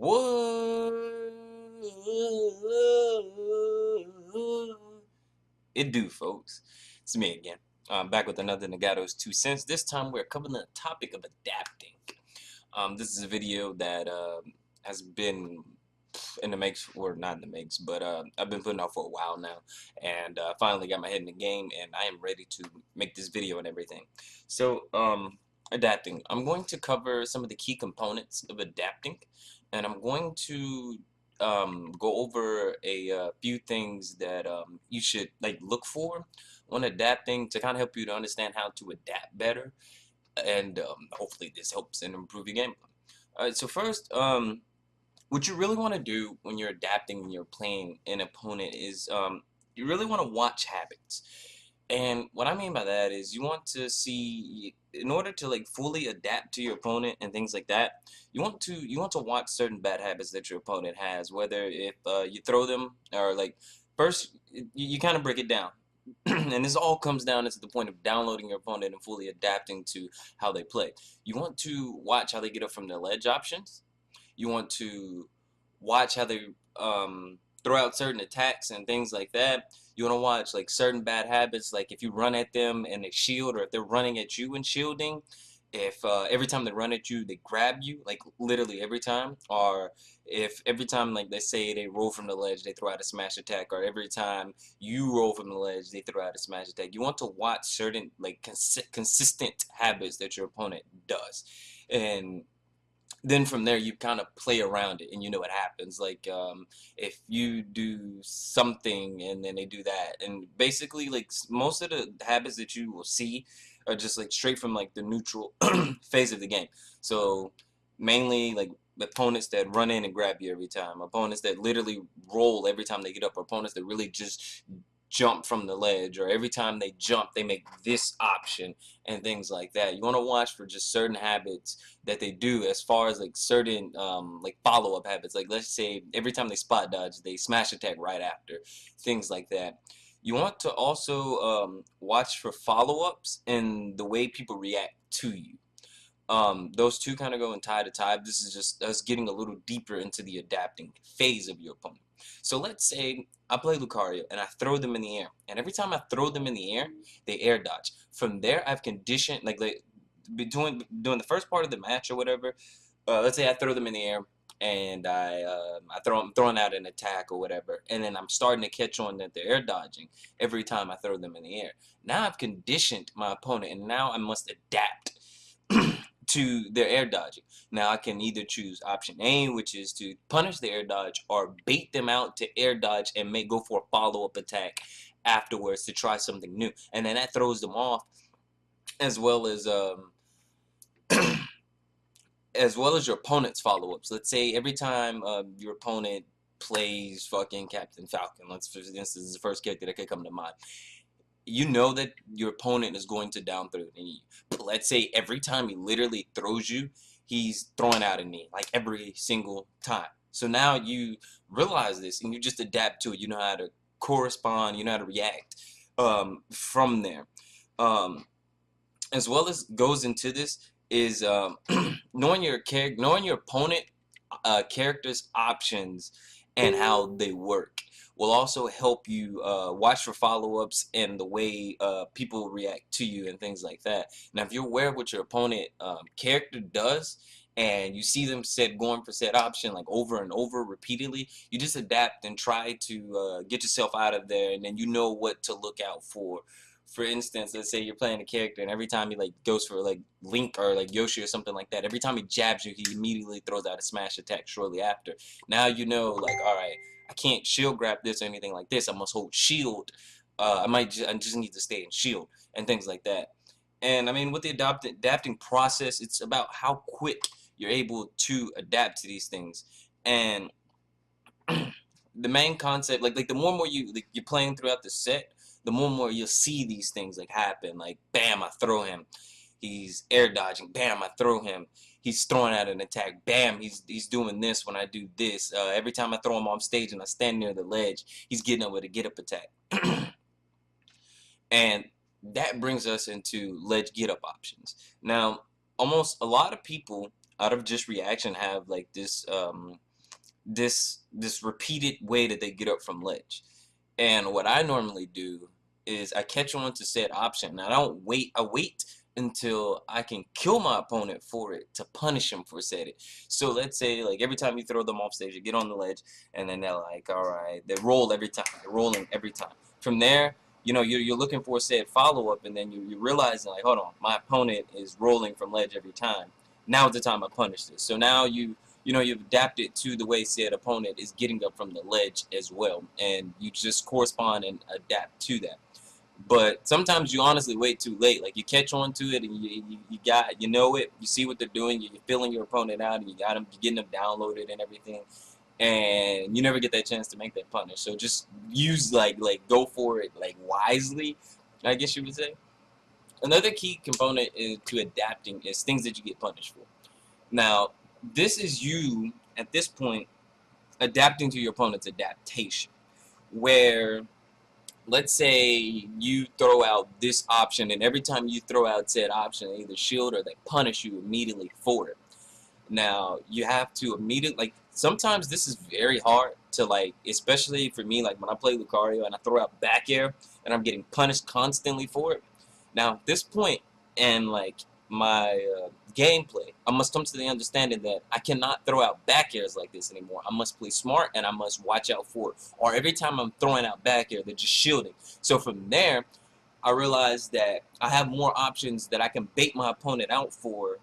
What it do, folks? It's me again. I'm back with another Nahgato's 2 cents. This time we're covering the topic of adapting. This is a video that has been in the makes, or not in the makes, but I've been putting out for a while now, and finally got my head in the game, and I am ready to make this video and everything. So, adapting. I'm going to cover some of the key components of adapting, and I'm going to go over a few things that you should like look for when adapting to kind of help you to understand how to adapt better, and hopefully this helps and improve your game. Alright, so first, what you really want to do when you're adapting and you're playing an opponent is you really want to watch habits. And what I mean by that is you want to see, in order to like fully adapt to your opponent and things like that, you want to watch certain bad habits that your opponent has, whether if you throw them or like first you kind of break it down. And this all comes down to the point of downloading your opponent and fully adapting to how they play. You want to watch how they get up from their ledge options. You want to watch how they throw out certain attacks and things like that. You want to watch like certain bad habits, like if you run at them and they shield, or if they're running at you and shielding. If every time they run at you, they grab you, like literally every time, or if every time, like let's say they roll from the ledge, they throw out a smash attack, or every time you roll from the ledge, they throw out a smash attack. You want to watch certain like consistent habits that your opponent does, and then from there you kind of play around it and you know what happens, like if you do something and then they do that, and basically like most of the habits that you will see are just like straight from like the neutral phase of the game. So mainly like opponents that run in and grab you every time, opponents that literally roll every time they get up, or opponents that really just jump from the ledge, or every time they jump they make this option and things like that. You want to watch for just certain habits that they do, as far as like certain like follow-up habits, like let's say every time they spot dodge they smash attack right after, things like that. You want to also watch for follow-ups and the way people react to you. Those two kind of go in tie to tie. This is just us getting a little deeper into the adapting phase of your opponent. So let's say I play Lucario and I throw them in the air, and every time I throw them in the air, they air dodge. From there, I've conditioned like doing the first part of the match or whatever. Let's say I throw them in the air and I'm throwing out an attack or whatever, and then I'm starting to catch on that they're air dodging every time I throw them in the air. Now I've conditioned my opponent, and now I must adapt to their air dodging. Now I can either choose option A, which is to punish the air dodge, or bait them out to air dodge and go for a follow-up attack afterwards to try something new, and then that throws them off, as well as as well as your opponent's follow-ups. Let's say every time your opponent plays fucking Captain Falcon, let's for instance, this is the first character that could come to mind. You know that your opponent is going to down throw the knee. But let's say every time he literally throws you, he's throwing out a knee, like every single time. So now you realize this and you just adapt to it. You know how to correspond, you know how to react from there. Um, as well as goes into this is knowing your character, knowing your opponent character's options and how they work will also help you watch for follow-ups and the way people react to you and things like that. Now, if you're aware of what your opponent character does, and you see them going for said option like over and over repeatedly, you just adapt and try to get yourself out of there, and then you know what to look out for. For instance, let's say you're playing a character and every time he like goes for like Link or like Yoshi or something like that, every time he jabs you, he immediately throws out a smash attack shortly after. Now you know, like, all right, I can't shield grab this or anything like this. I must hold shield. I just need to stay in shield and things like that. And I mean, with the adapting process, it's about how quick you're able to adapt to these things. And the main concept, like the more and more you're playing throughout the set, the more and more you'll see these things like happen. Like bam, I throw him, he's air dodging. Bam, I throw him, he's throwing out an attack. Bam, he's doing this when I do this. Every time I throw him off stage and I stand near the ledge, he's getting up with a get up attack. And that brings us into ledge get up options. Now, almost a lot of people out of just reaction have like this this repeated way that they get up from ledge. And what I normally do is I catch on to said option. And I don't wait. I wait until I can kill my opponent for it to punish him for said it. So let's say like every time you throw them off stage, you get on the ledge, and then they're like, all right, they roll every time. They're rolling every time. From there, you know, you're looking for said follow up, and then you realize like, hold on, my opponent is rolling from ledge every time. Now is the time I punish this. So now you know, you've adapted to the way said opponent is getting up from the ledge as well, and you just correspond and adapt to that. But sometimes you honestly wait too late. Like you catch on to it, and you know it. You see what they're doing. You're feeling your opponent out, and you got them, you're getting them downloaded and everything, and you never get that chance to make that punish. So just use like go for it like wisely, I guess you would say. Another key component to adapting is things that you get punished for. Now, this is you at this point adapting to your opponent's adaptation, where let's say you throw out this option, and every time you throw out said option, they either shield or they punish you immediately for it. Now you have to immediately, like, sometimes this is very hard to, like, especially for me, like when I play Lucario and I throw out back air and I'm getting punished constantly for it. Now at this point in like my gameplay, I must come to the understanding that I cannot throw out back airs like this anymore. I must play smart and I must watch out for it. Or every time I'm throwing out back air, they're just shielding. So from there, I realized that I have more options that I can bait my opponent out for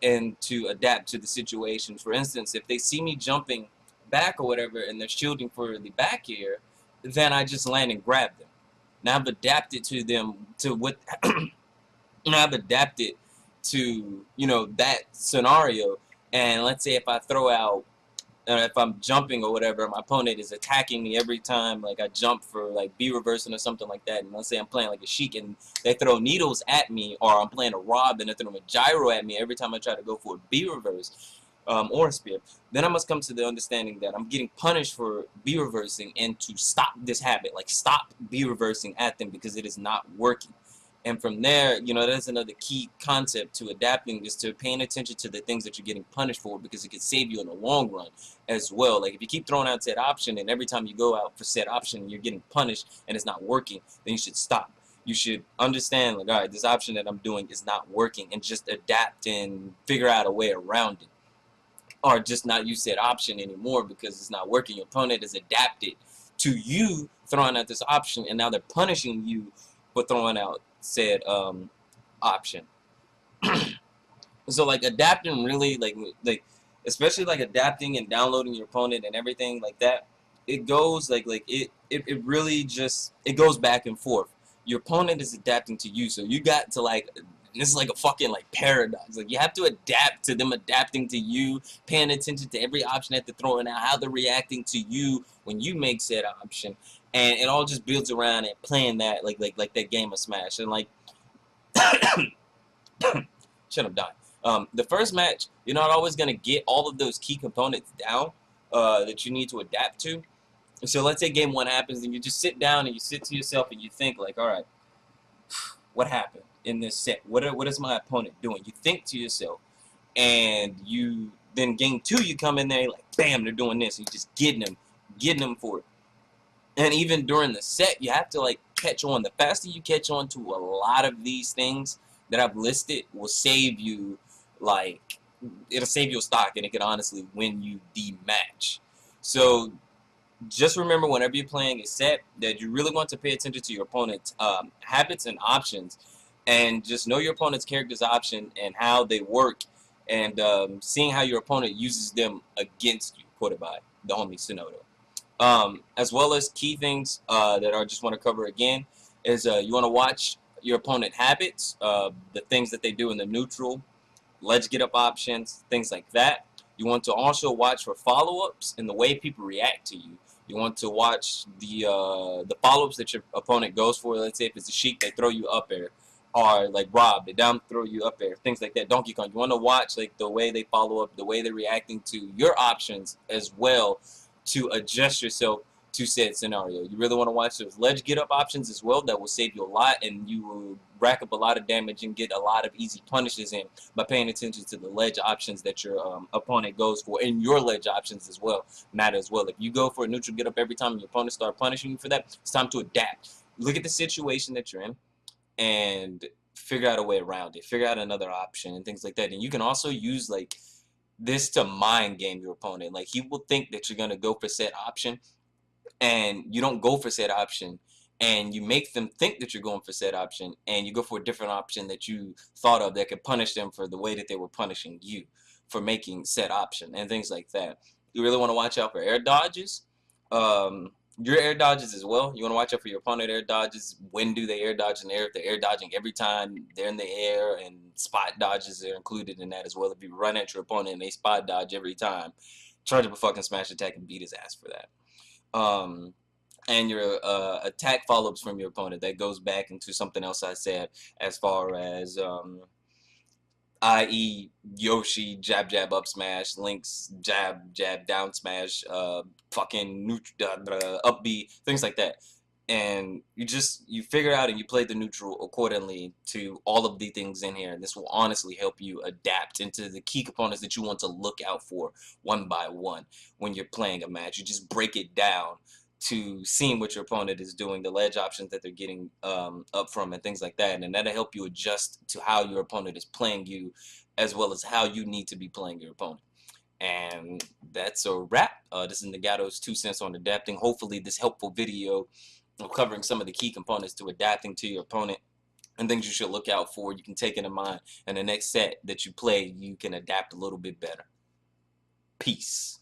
and to adapt to the situation. For instance, if they see me jumping back or whatever and they're shielding for the back air, then I just land and grab them. Now I've adapted to them to what I've adapted to, you know, that scenario. And let's say if I throw out, if I'm jumping or whatever, my opponent is attacking me every time, like I jump for like B reversing or something like that. And let's say I'm playing like a Sheik and they throw needles at me, or I'm playing a Rob and they throw a gyro at me every time I try to go for a B reverse or a spear. Then I must come to the understanding that I'm getting punished for B reversing, and to stop this habit, like stop B reversing at them because it is not working. And from there, you know, that's another key concept to adapting, is to paying attention to the things that you're getting punished for, because it can save you in the long run as well. Like if you keep throwing out said option and every time you go out for said option you're getting punished and it's not working, then you should stop. You should understand, like, all right, this option that I'm doing is not working, and just adapt and figure out a way around it. Or just not use said option anymore because it's not working. Your opponent is adapted to you throwing out this option, and now they're punishing you for throwing out said option. So like adapting really, like especially like adapting and downloading your opponent and everything like that, it goes it really just, it goes back and forth. Your opponent is adapting to you, so you got to, like, this is like a fucking like paradox. Like you have to adapt to them adapting to you, paying attention to every option that they're throwing out, how they're reacting to you when you make said option, and it all just builds around it, playing that like that game of Smash. And like shut up, Don. The first match, you're not always gonna get all of those key components down that you need to adapt to. So let's say game one happens, and you just sit down and you sit to yourself and you think like, all right, what happened in this set? What is my opponent doing? You think to yourself, and you then game two, you come in there like, bam, they're doing this, and you just getting them for it. And even during the set, you have to like catch on. The faster you catch on to a lot of these things that I've listed will save you, like, it'll save your stock, and it can honestly win you the match. So just remember, whenever you're playing a set, that you really want to pay attention to your opponent's habits and options, and just know your opponent's character's option and how they work, and seeing how your opponent uses them against you, quoted by the homie Sonoto. As well as key things that I just want to cover again is you want to watch your opponent habits, the things that they do in the neutral, ledge get up options, things like that. You want to also watch for follow-ups and the way people react to you. You want to watch the follow-ups that your opponent goes for. Let's say if it's a Sheik, they throw you up air, or like Rob, they down throw you up air, things like that. Donkey Kong, you want to watch like the way they follow up, the way they're reacting to your options as well, to adjust yourself two-set scenario. You really want to watch those ledge get up options as well. That will save you a lot, and you will rack up a lot of damage and get a lot of easy punishes in by paying attention to the ledge options that your opponent goes for, and your ledge options as well matter as well. If you go for a neutral get up every time your opponent starts punishing you for that, it's time to adapt. Look at the situation that you're in and figure out a way around it. Figure out another option and things like that. And you can also use like this to mind game your opponent. Like he will think that you're gonna go for said option, and you don't go for said option, and you make them think that you're going for said option, and you go for a different option that you thought of that could punish them for the way that they were punishing you for making said option and things like that. You really want to watch out for air dodges. Your air dodges as well. You want to watch out for your opponent air dodges. When do they air dodge in the air? If they're air dodging every time they're in the air, and spot dodges are included in that as well. If you run at your opponent and they spot dodge every time, charge up a fucking smash attack and beat his ass for that. And your attack follow-ups from your opponent, that goes back into something else I said as far as i.e. Yoshi jab jab up smash, Link's jab jab down smash, fucking up B, things like that. And you figure out and you play the neutral accordingly to all of the things in here, and this will honestly help you adapt into the key components that you want to look out for one by one when you're playing a match. You just break it down to seeing what your opponent is doing, the ledge options that they're getting up from, and things like that, and that'll help you adjust to how your opponent is playing you, as well as how you need to be playing your opponent. And that's a wrap. This is Nahgato's 2 cents on adapting. Hopefully this helpful video of covering some of the key components to adapting to your opponent and things you should look out for, you can take into mind, and the next set that you play, you can adapt a little bit better. Peace.